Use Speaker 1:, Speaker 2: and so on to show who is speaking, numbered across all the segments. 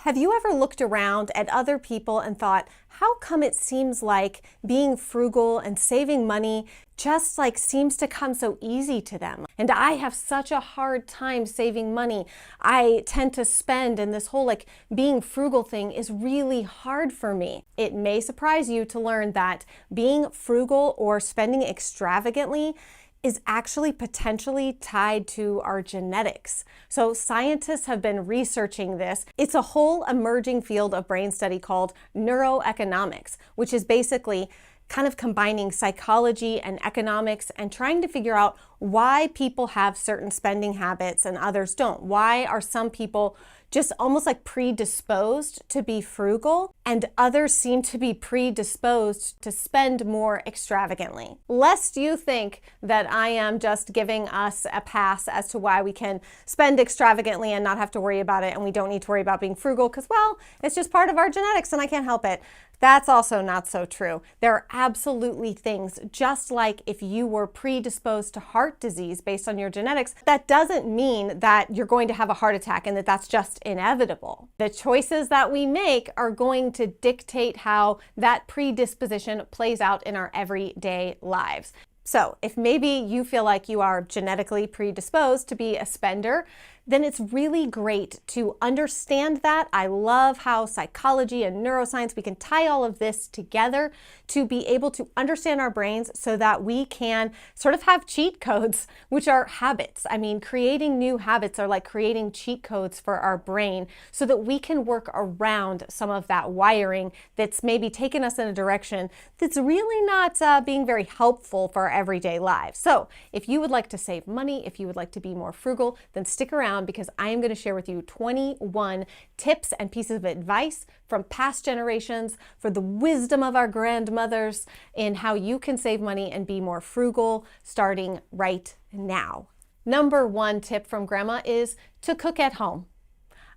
Speaker 1: Have you ever looked around at other people and thought, how come it seems like being frugal and saving money just seems to come so easy to them? And I have such a hard time saving money. I tend to spend, and this whole being frugal thing is really hard for me. It may surprise you to learn that being frugal or spending extravagantly is actually potentially tied to our genetics. So scientists have been researching this. It's a whole emerging field of brain study called neuroeconomics, which is basically kind of combining psychology and economics and trying to figure out why people have certain spending habits and others don't. Why are some people just almost predisposed to be frugal and others seem to be predisposed to spend more extravagantly? Lest you think that I am just giving us a pass as to why we can spend extravagantly and not have to worry about it, and we don't need to worry about being frugal because, well, it's just part of our genetics and I can't help it. That's also not so true. There are absolutely things, just like if you were predisposed to heart disease based on your genetics, that doesn't mean that you're going to have a heart attack and that that's just inevitable. The choices that we make are going to dictate how that predisposition plays out in our everyday lives. So if maybe you feel like you are genetically predisposed to be a spender, then it's really great to understand that. I love how psychology and neuroscience, we can tie all of this together to be able to understand our brains so that we can sort of have cheat codes, which are habits. I mean, creating new habits are like creating cheat codes for our brain so that we can work around some of that wiring that's maybe taken us in a direction that's really not being very helpful for our everyday lives. So if you would like to save money, if you would like to be more frugal, then stick around, because I am going to share with you 21 tips and pieces of advice from past generations for the wisdom of our grandmothers in how you can save money and be more frugal starting right now. Number one tip from Grandma is to cook at home.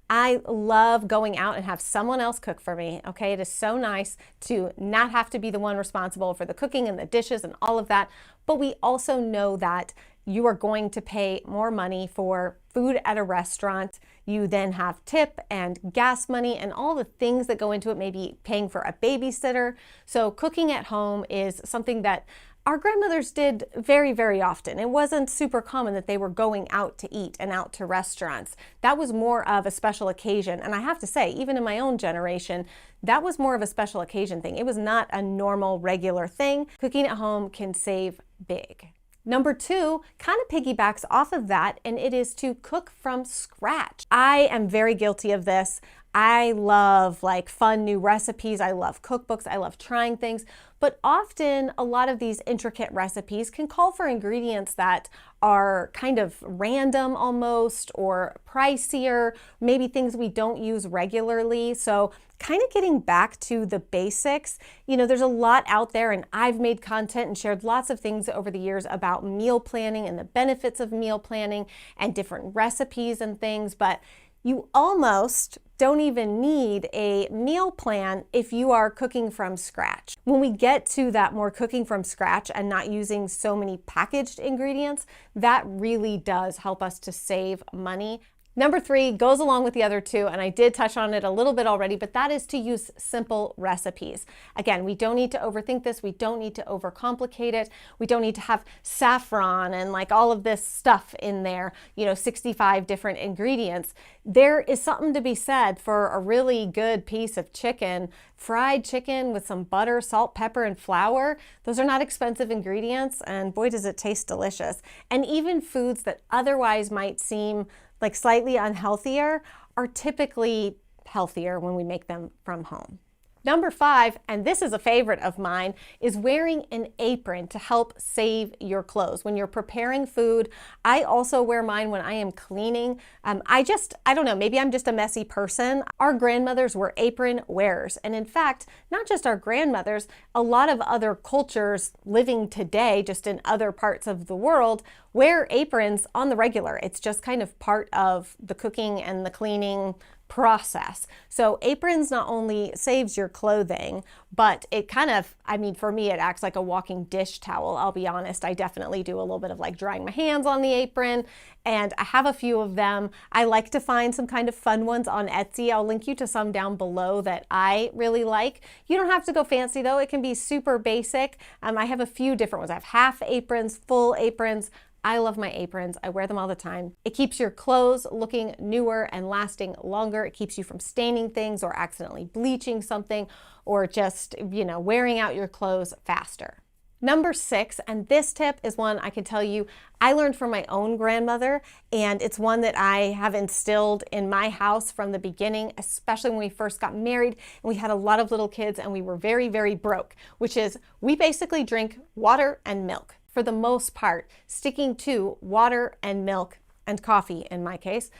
Speaker 1: I love going out and have someone else cook for me, okay? It is so nice to not have to be the one responsible for the cooking and the dishes and all of that, but we also know that you are going to pay more money for food at a restaurant. You then have tip and gas money and all the things that go into it, maybe paying for a babysitter. So cooking at home is something that our grandmothers did very, very often. It wasn't super common that they were going out to eat and out to restaurants. That was more of a special occasion. And I have to say, even in my own generation, that was more of a special occasion thing. It was not a normal, regular thing. Cooking at home can save big. Number two kind of piggybacks off of that, and it is to cook from scratch. I am very guilty of this. I love fun new recipes. I love cookbooks. I love trying things. But often a lot of these intricate recipes can call for ingredients that are kind of random almost, or pricier, maybe things we don't use regularly. So kind of getting back to the basics, there's a lot out there, and I've made content and shared lots of things over the years about meal planning and the benefits of meal planning and different recipes and things, but you almost don't even need a meal plan if you are cooking from scratch. When we get to that more cooking from scratch and not using so many packaged ingredients, that really does help us to save money. Number three goes along with the other two, and I did touch on it a little bit already, but that is to use simple recipes. Again, we don't need to overthink this. We don't need to overcomplicate it. We don't need to have saffron and all of this stuff in there, 65 different ingredients. There is something to be said for a really good piece of chicken, fried chicken with some butter, salt, pepper, and flour. Those are not expensive ingredients, and boy, does it taste delicious. And even foods that otherwise might seem slightly unhealthier are typically healthier when we make them from home. Number five, and this is a favorite of mine, is wearing an apron to help save your clothes. When you're preparing food, I also wear mine when I am cleaning. I don't know, maybe I'm just a messy person. Our grandmothers were apron wearers. And in fact, not just our grandmothers, a lot of other cultures living today, just in other parts of the world, wear aprons on the regular. It's just kind of part of the cooking and the cleaning process. So aprons not only saves your clothing, but it kind of, I mean, for me, it acts like a walking dish towel. I'll be honest. I definitely do a little bit of like drying my hands on the apron, and I have a few of them. I like to find some kind of fun ones on Etsy. I'll link you to some down below that I really like. You don't have to go fancy though. It can be super basic. I have a few different ones. I have half aprons, full aprons. I love my aprons. I wear them all the time. It keeps your clothes looking newer and lasting longer. It keeps you from staining things or accidentally bleaching something or just, wearing out your clothes faster. Number 6, and this tip is one I can tell you I learned from my own grandmother, and it's one that I have instilled in my house from the beginning, especially when we first got married and we had a lot of little kids and we were very, very broke, which is we basically drink water and milk. For the most part, sticking to water and milk and coffee in my case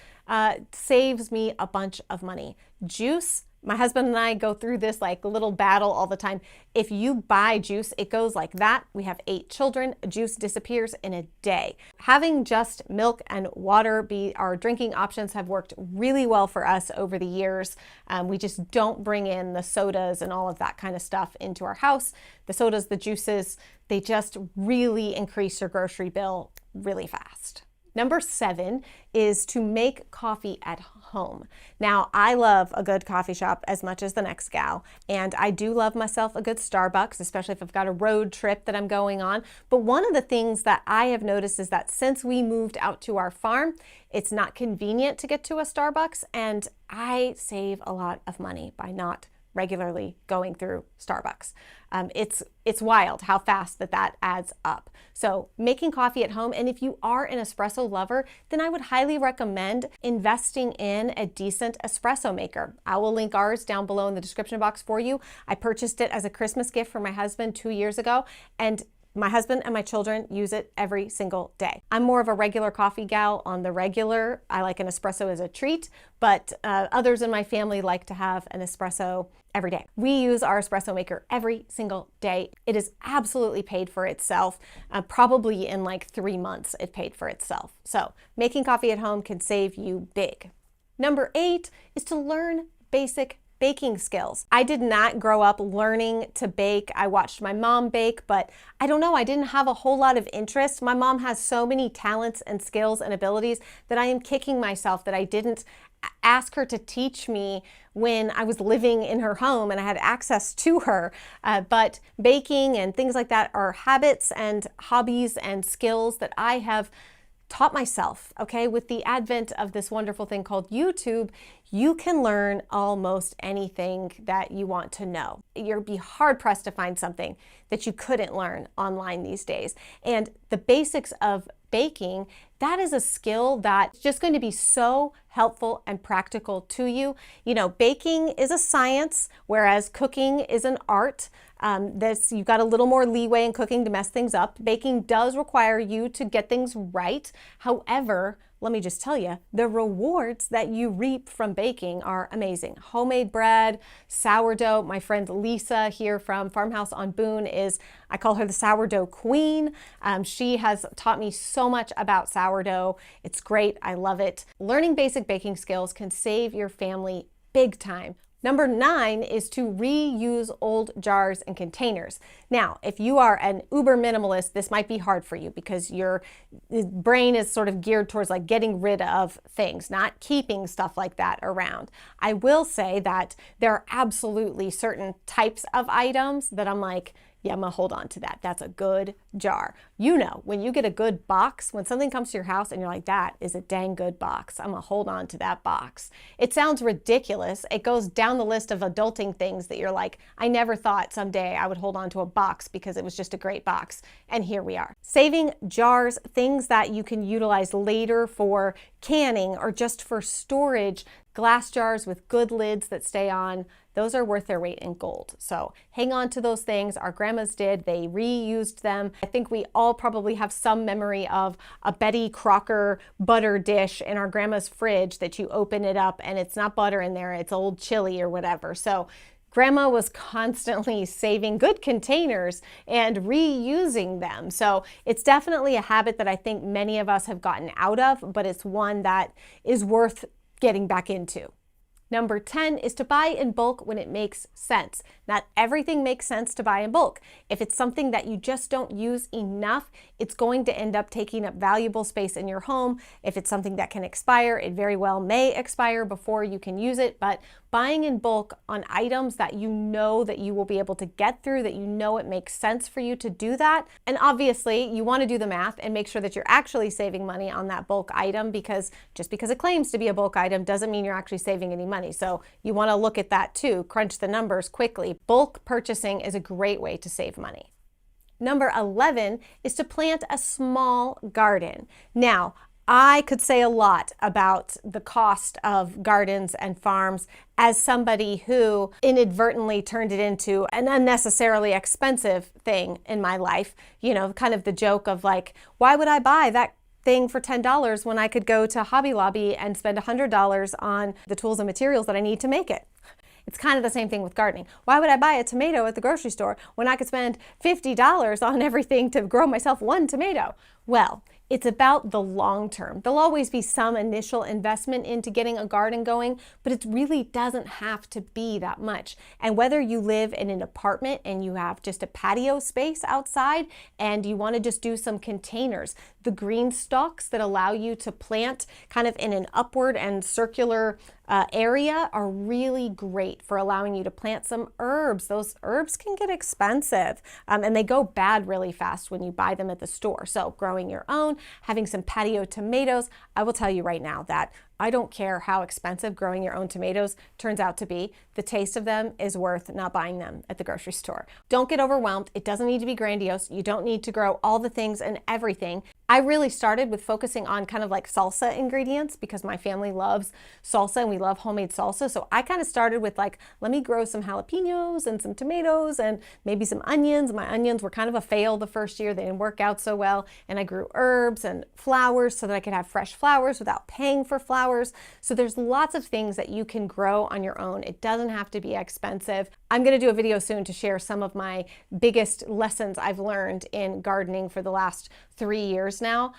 Speaker 1: saves me a bunch of money. Juice, my husband and I go through this like little battle all the time. If you buy juice, it goes like that. We have 8 children. Juice disappears in a day. Having just milk and water be our drinking options have worked really well for us over the years. We just don't bring in the sodas and all of that kind of stuff into our house. The sodas, the juices, they just really increase your grocery bill really fast. Number 7 is to make coffee at home. Now, I love a good coffee shop as much as the next gal, and I do love myself a good Starbucks, especially if I've got a road trip that I'm going on. But one of the things that I have noticed is that since we moved out to our farm, it's not convenient to get to a Starbucks, and I save a lot of money by not regularly going through Starbucks. It's wild how fast that adds up. So making coffee at home, and if you are an espresso lover, then I would highly recommend investing in a decent espresso maker. I will link ours down below in the description box for you. I purchased it as a Christmas gift for my husband 2 years ago, and my husband and my children use it every single day. I'm more of a regular coffee gal on the regular. I like an espresso as a treat, but others in my family like to have an espresso every day. We use our espresso maker every single day. It is absolutely paid for itself. Probably in like 3 months, it paid for itself. So making coffee at home can save you big. Number 8 is to learn basic baking skills. I did not grow up learning to bake. I watched my mom bake, but I don't know, I didn't have a whole lot of interest. My mom has so many talents and skills and abilities that I am kicking myself that I didn't ask her to teach me when I was living in her home and I had access to her. But baking and things like that are habits and hobbies and skills that I have taught myself, okay? With the advent of this wonderful thing called YouTube, you can learn almost anything that you want to know. You'll be hard pressed to find something that you couldn't learn online these days. And the basics of baking, that is a skill that's just going to be so helpful and practical to you. Baking is a science, whereas cooking is an art. You've got a little more leeway in cooking to mess things up. Baking does require you to get things right. However, let me just tell you, the rewards that you reap from baking are amazing. Homemade bread, sourdough. My friend Lisa here from Farmhouse on Boone I call her the sourdough queen. She has taught me so much about sourdough. It's great. I love it. Learning basic baking skills can save your family big time. Number 9 is to reuse old jars and containers. Now, if you are an uber minimalist, this might be hard for you because your brain is sort of geared towards like getting rid of things, not keeping stuff like that around. I will say that there are absolutely certain types of items that I'm like, yeah, I'm gonna hold on to that. That's a good jar. When you get a good box, when something comes to your house and you're like, that is a dang good box, I'm gonna hold on to that box. It sounds ridiculous. It goes down the list of adulting things that you're like, I never thought someday I would hold on to a box because it was just a great box. And here we are. Saving jars, things that you can utilize later for canning or just for storage, glass jars with good lids that stay on, those are worth their weight in gold. So hang on to those things. Our grandmas did. They reused them. I think we all probably have some memory of a Betty Crocker butter dish in our grandma's fridge that you open it up and it's not butter in there, it's old chili or whatever. So Grandma was constantly saving good containers and reusing them. So it's definitely a habit that I think many of us have gotten out of, but it's one that is worth getting back into. Number 10 is to buy in bulk when it makes sense. Not everything makes sense to buy in bulk. If it's something that you just don't use enough, it's going to end up taking up valuable space in your home. If it's something that can expire, it very well may expire before you can use it, but buying in bulk on items that you know that you will be able to get through, that you know it makes sense for you to do that. And obviously, you want to do the math and make sure that you're actually saving money on that bulk item, because just because it claims to be a bulk item doesn't mean you're actually saving any money. So you want to look at that too, crunch the numbers quickly. Bulk purchasing is a great way to save money. Number 11 is to plant a small garden. Now, I could say a lot about the cost of gardens and farms as somebody who inadvertently turned it into an unnecessarily expensive thing in my life. You know, kind of the joke of like, why would I buy that thing for $10 when I could go to Hobby Lobby and spend $100 on the tools and materials that I need to make it? It's kind of the same thing with gardening. Why would I buy a tomato at the grocery store when I could spend $50 on everything to grow myself one tomato? Well, it's about the long term. There'll always be some initial investment into getting a garden going, but it really doesn't have to be that much. And whether you live in an apartment and you have just a patio space outside and you want to just do some containers, the green stalks that allow you to plant kind of in an upward and circular area are really great for allowing you to plant some herbs. Those herbs can get expensive and they go bad really fast when you buy them at the store. So growing your own, having some patio tomatoes, I will tell you right now that I don't care how expensive growing your own tomatoes turns out to be. The taste of them is worth not buying them at the grocery store. Don't get overwhelmed. It doesn't need to be grandiose. You don't need to grow all the things and everything. I really started with focusing on kind of like salsa ingredients because my family loves salsa and we love homemade salsa. So I kind of started with like, let me grow some jalapenos and some tomatoes and maybe some onions. My onions were kind of a fail the first year. They didn't work out so well. And I grew herbs and flowers so that I could have fresh flowers without paying for flowers. So there's lots of things that you can grow on your own. It doesn't have to be expensive. I'm going to do a video soon to share some of my biggest lessons I've learned in gardening for the last 3 years now,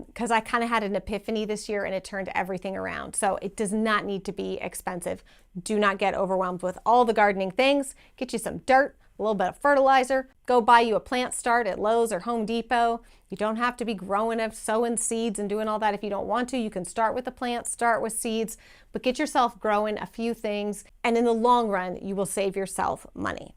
Speaker 1: because I kind of had an epiphany this year and it turned everything around. So it does not need to be expensive. Do not get overwhelmed with all the gardening things. Get you some dirt, a little bit of fertilizer, go buy you a plant start at Lowe's or Home Depot. You don't have to be growing and sowing seeds and doing all that if you don't want to. You can start with a plant, start with seeds, but get yourself growing a few things, and in the long run, you will save yourself money.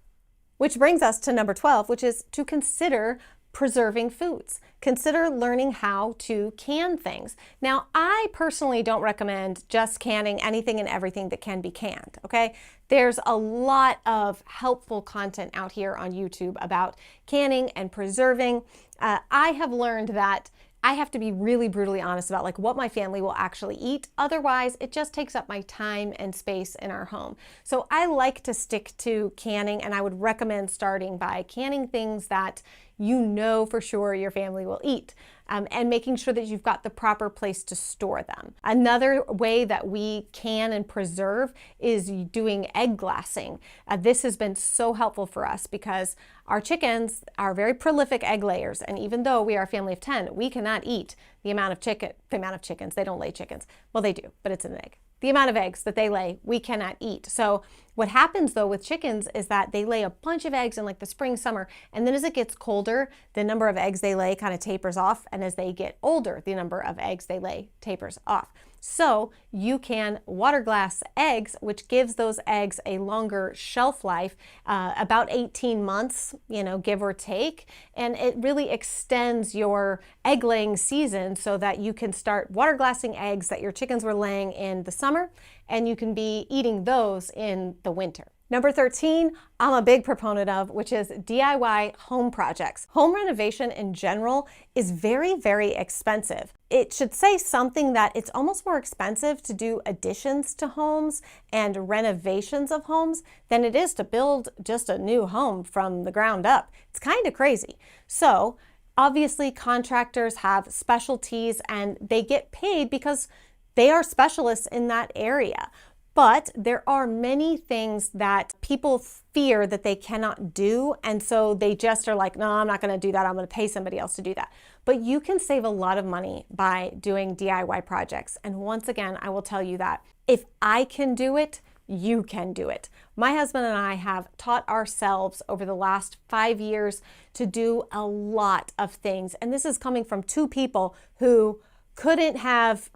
Speaker 1: Which brings us to number 12, which is to consider preserving foods. Consider learning how to can things. Now, I personally don't recommend just canning anything and everything that can be canned, okay? There's a lot of helpful content out here on YouTube about canning and preserving. I have learned that I have to be really brutally honest about like what my family will actually eat. Otherwise, it just takes up my time and space in our home. So I like to stick to canning, and I would recommend starting by canning things that you know for sure your family will eat, and making sure that you've got the proper place to store them. Another way that we can and preserve is doing egg glassing. This has been so helpful for us because our chickens are very prolific egg layers, and even though we are a family of 10, we cannot eat the amount of chickens. They don't lay chickens. Well, they do, but it's an egg. The amount of eggs that they lay, we cannot eat. So what happens though with chickens is that they lay a bunch of eggs in like the spring, summer, and then as it gets colder, the number of eggs they lay kind of tapers off, and as they get older, the number of eggs they lay tapers off. So you can water glass eggs, which gives those eggs a longer shelf life, about 18 months, give or take. And it really extends your egg laying season so that you can start water glassing eggs that your chickens were laying in the summer, and you can be eating those in the winter. Number 13, I'm a big proponent of, which is DIY home projects. Home renovation in general is very, very expensive. It should say something that it's almost more expensive to do additions to homes and renovations of homes than it is to build just a new home from the ground up. It's kind of crazy. So obviously contractors have specialties and they get paid because they are specialists in that area. But there are many things that people fear that they cannot do, and so they just are like, no, I'm not going to do that. I'm going to pay somebody else to do that. But you can save a lot of money by doing DIY projects. And once again, I will tell you that if I can do it, you can do it. My husband and I have taught ourselves over the last 5 years to do a lot of things. And this is coming from two people who couldn't have,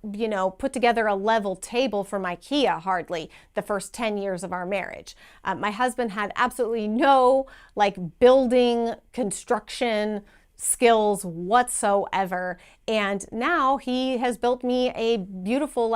Speaker 1: put together a level table from IKEA hardly the first 10 years of our marriage. My husband had absolutely no building, construction skills whatsoever. And now he has built me a beautiful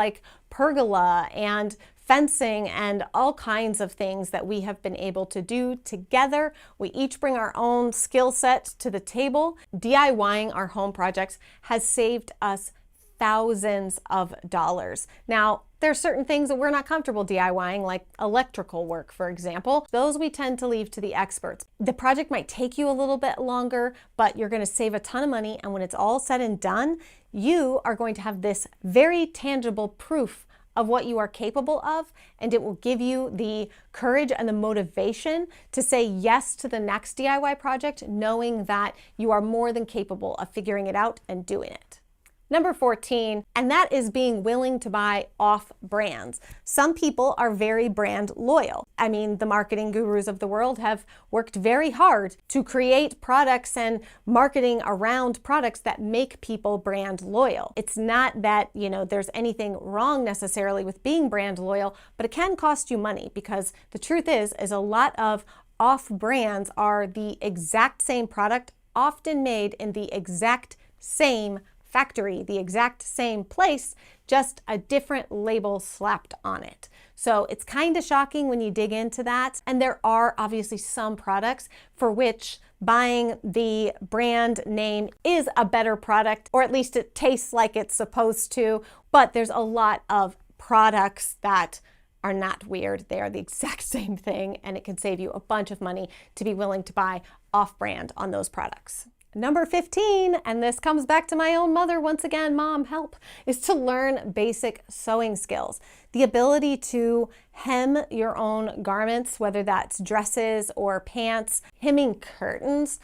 Speaker 1: pergola and fencing and all kinds of things that we have been able to do together. We each bring our own skill set to the table. DIYing our home projects has saved us thousands of dollars. Now, there are certain things that we're not comfortable DIYing, like electrical work, for example. Those we tend to leave to the experts. The project might take you a little bit longer, but you're going to save a ton of money. And when it's all said and done, you are going to have this very tangible proof of what you are capable of, and it will give you the courage and the motivation to say yes to the next DIY project, knowing that you are more than capable of figuring it out and doing it. Number 14, and that is being willing to buy off brands. Some people are very brand loyal. I mean, the marketing gurus of the world have worked very hard to create products and marketing around products that make people brand loyal. It's not that, there's anything wrong necessarily with being brand loyal, but it can cost you money, because the truth is a lot of off brands are the exact same product, often made in the exact same factory, the exact same place, just a different label slapped on it. So it's kind of shocking when you dig into that. And there are obviously some products for which buying the brand name is a better product, or at least it tastes like it's supposed to. But there's a lot of products that are not weird. They are the exact same thing, and it can save you a bunch of money to be willing to buy off-brand on those products. Number 15, and this comes back to my own mother once again, mom, help, is to learn basic sewing skills. The ability to hem your own garments, whether that's dresses or pants, hemming curtains,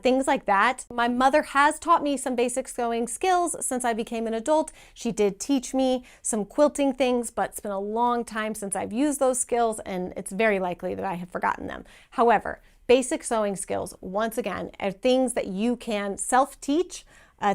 Speaker 1: things like that. My mother has taught me some basic sewing skills since I became an adult. She did teach me some quilting things, but it's been a long time since I've used those skills, and it's very likely that I have forgotten them. However, basic sewing skills, once again, are things that you can self-teach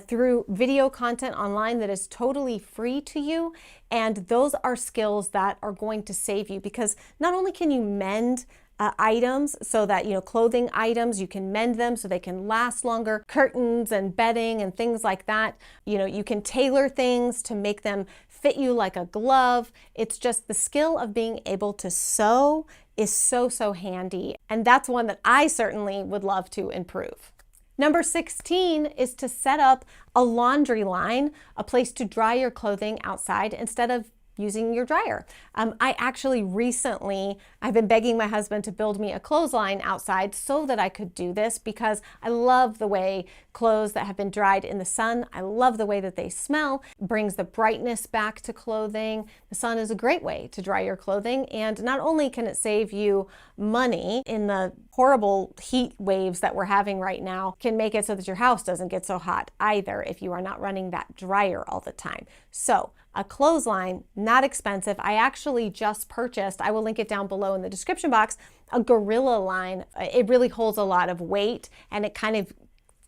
Speaker 1: through video content online that is totally free to you. And those are skills that are going to save you, because not only can you mend items, so that, clothing items, you can mend them so they can last longer, curtains and bedding and things like that. You can tailor things to make them fit you like a glove. It's just the skill of being able to sew is so handy. And that's one that I certainly would love to improve. Number 16 is to set up a laundry line, a place to dry your clothing outside instead of using your dryer. I actually recently, I've been begging my husband to build me a clothesline outside so that I could do this, because I love the way clothes that have been dried in the sun, I love the way that they smell, brings the brightness back to clothing. The sun is a great way to dry your clothing, and not only can it save you money in the horrible heat waves that we're having right now, can make it so that your house doesn't get so hot either if you are not running that dryer all the time. So a clothesline, not expensive. I actually just purchased, I will link it down below in the description box, a Gorilla line. It really holds a lot of weight, and it kind of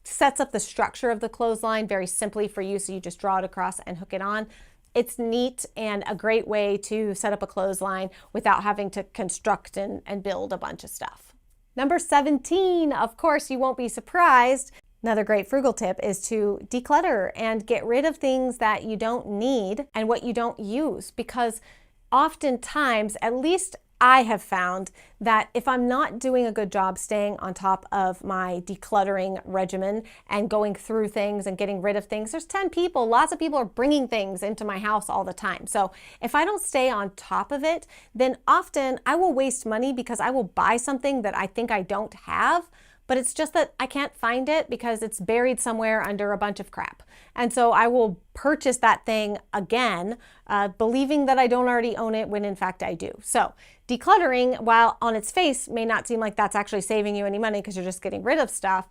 Speaker 1: sets up the structure of the clothesline very simply for you. So you just draw it across and hook it on. It's neat and a great way to set up a clothesline without having to construct and build a bunch of stuff. Number 17, of course, you won't be surprised. Another great frugal tip is to declutter and get rid of things that you don't need and what you don't use, because oftentimes, at least I have found, that if I'm not doing a good job staying on top of my decluttering regimen and going through things and getting rid of things, there's 10 people, lots of people are bringing things into my house all the time. So if I don't stay on top of it, then often I will waste money because I will buy something that I think I don't have, but it's just that I can't find it because it's buried somewhere under a bunch of crap. And so I will purchase that thing again, believing that I don't already own it when in fact I do. So decluttering, while on its face may not seem like that's actually saving you any money because you're just getting rid of stuff,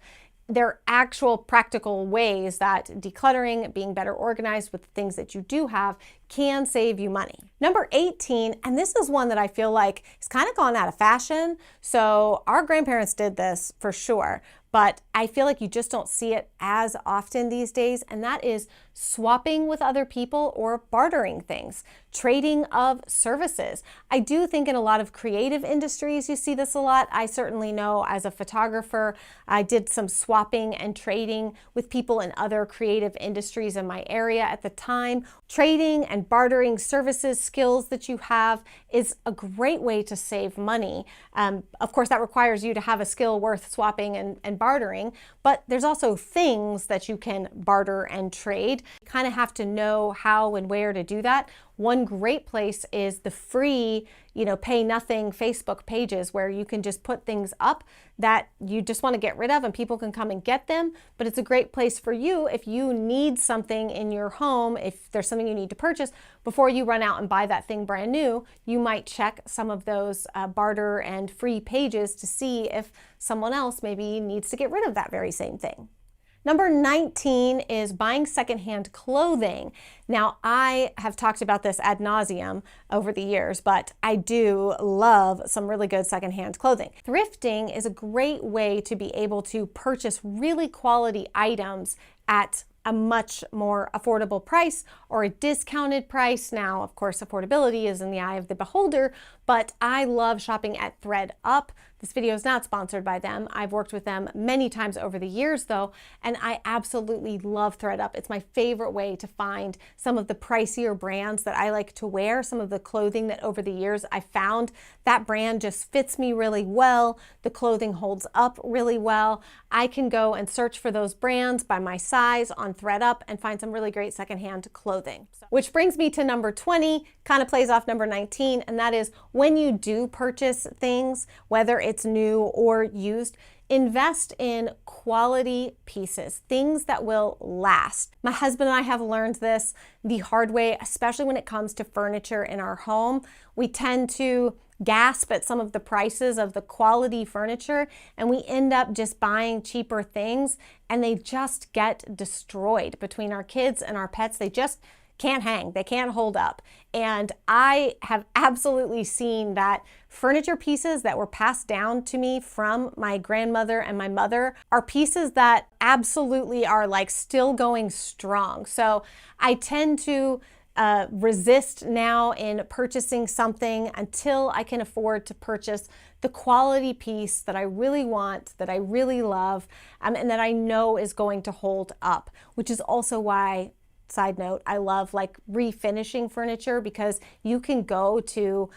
Speaker 1: there are actual practical ways that decluttering, being better organized with the things that you do have, can save you money. Number 18, and this is one that I feel like has kind of gone out of fashion. So our grandparents did this for sure, but I feel like you just don't see it as often these days, and that is swapping with other people or bartering things, trading of services. I do think in a lot of creative industries you see this a lot. I certainly know as a photographer, I did some swapping and trading with people in other creative industries in my area at the time. Trading and bartering services, skills that you have is a great way to save money. Of course, that requires you to have a skill worth swapping and bartering, but there's also things that you can barter and trade. You kind of have to know how and where to do that. One great place is the free, pay nothing Facebook pages where you can just put things up that you just want to get rid of and people can come and get them. But it's a great place for you if you need something in your home, if there's something you need to purchase, before you run out and buy that thing brand new, you might check some of those barter and free pages to see if someone else maybe needs to get rid of that very same thing. Number 19 is buying secondhand clothing. Now, I have talked about this ad nauseum over the years, but I do love some really good secondhand clothing. Thrifting is a great way to be able to purchase really quality items at a much more affordable price or a discounted price. Now, of course, affordability is in the eye of the beholder, but I love shopping at ThredUp. This video is not sponsored by them. I've worked with them many times over the years though, and I absolutely love ThredUp. It's my favorite way to find some of the pricier brands that I like to wear, some of the clothing that over the years I found that brand just fits me really well. The clothing holds up really well. I can go and search for those brands by my size on ThredUp and find some really great secondhand clothing. Which brings me to number 20, kind of plays off number 19, and that is when you do purchase things, whether it's new or used, invest in quality pieces, things that will last. My husband and I have learned this the hard way, especially when it comes to furniture in our home. We tend to gasp at some of the prices of the quality furniture, and we end up just buying cheaper things, and they just get destroyed. Between our kids and our pets, they just can't hang, they can't hold up. And I have absolutely seen that furniture pieces that were passed down to me from my grandmother and my mother are pieces that absolutely are like still going strong. So I tend to resist now in purchasing something until I can afford to purchase the quality piece that I really want, that I really love, and that I know is going to hold up, which is also why, side note, I love like refinishing furniture, because you can go to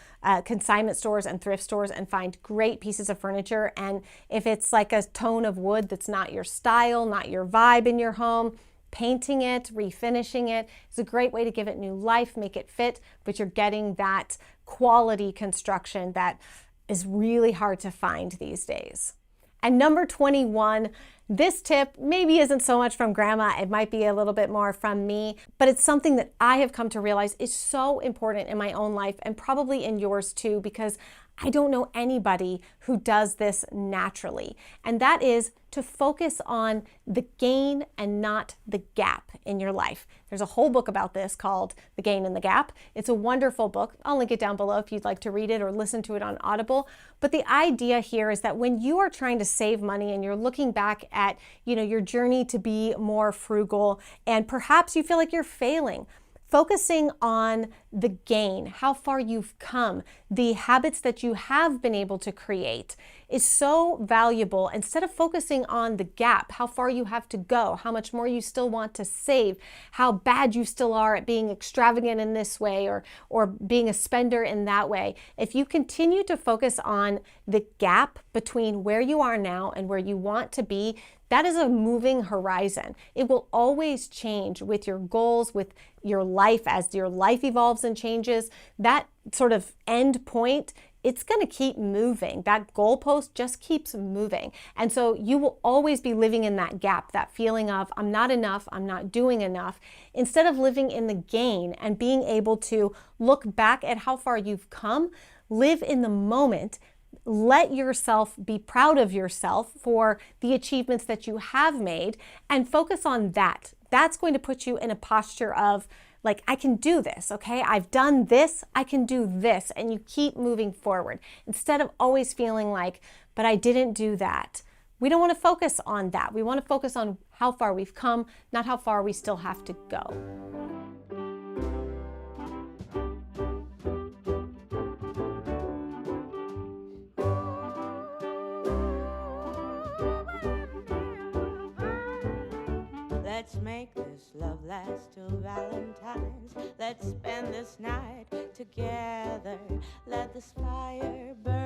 Speaker 1: consignment stores and thrift stores and find great pieces of furniture. And if it's like a tone of wood that's not your style, not your vibe in your home, painting it, refinishing it is a great way to give it new life, make it fit, but you're getting that quality construction that is really hard to find these days. And number 21, this tip maybe isn't so much from grandma, it might be a little bit more from me, but it's something that I have come to realize is so important in my own life and probably in yours too, because I don't know anybody who does this naturally. And that is to focus on the gain and not the gap in your life. There's a whole book about this called The Gain and the Gap. It's a wonderful book. I'll link it down below if you'd like to read it or listen to it on Audible. But the idea here is that when you are trying to save money and you're looking back at, your journey to be more frugal, and perhaps you feel like you're failing, focusing on the gain, how far you've come, the habits that you have been able to create is so valuable. Instead of focusing on the gap, how far you have to go, how much more you still want to save, how bad you still are at being extravagant in this way or being a spender in that way. If you continue to focus on the gap between where you are now and where you want to be, that is a moving horizon. It will always change with your goals, with your life, as your life evolves and changes. That sort of end point it's going to keep moving. That goalpost just keeps moving. And so you will always be living in that gap, that feeling of I'm not enough, I'm not doing enough, instead of living in the gain and being able to look back at how far you've come, live in the moment. Let yourself be proud of yourself for the achievements that you have made and focus on that. That's going to put you in a posture of like, I can do this, okay? I've done this, I can do this, and you keep moving forward instead of always feeling like, but I didn't do that. We don't want to focus on that. We want to focus on how far we've come, not how far we still have to go.
Speaker 2: Let's make this love last till Valentine's. Let's spend this night together. Let this fire burn.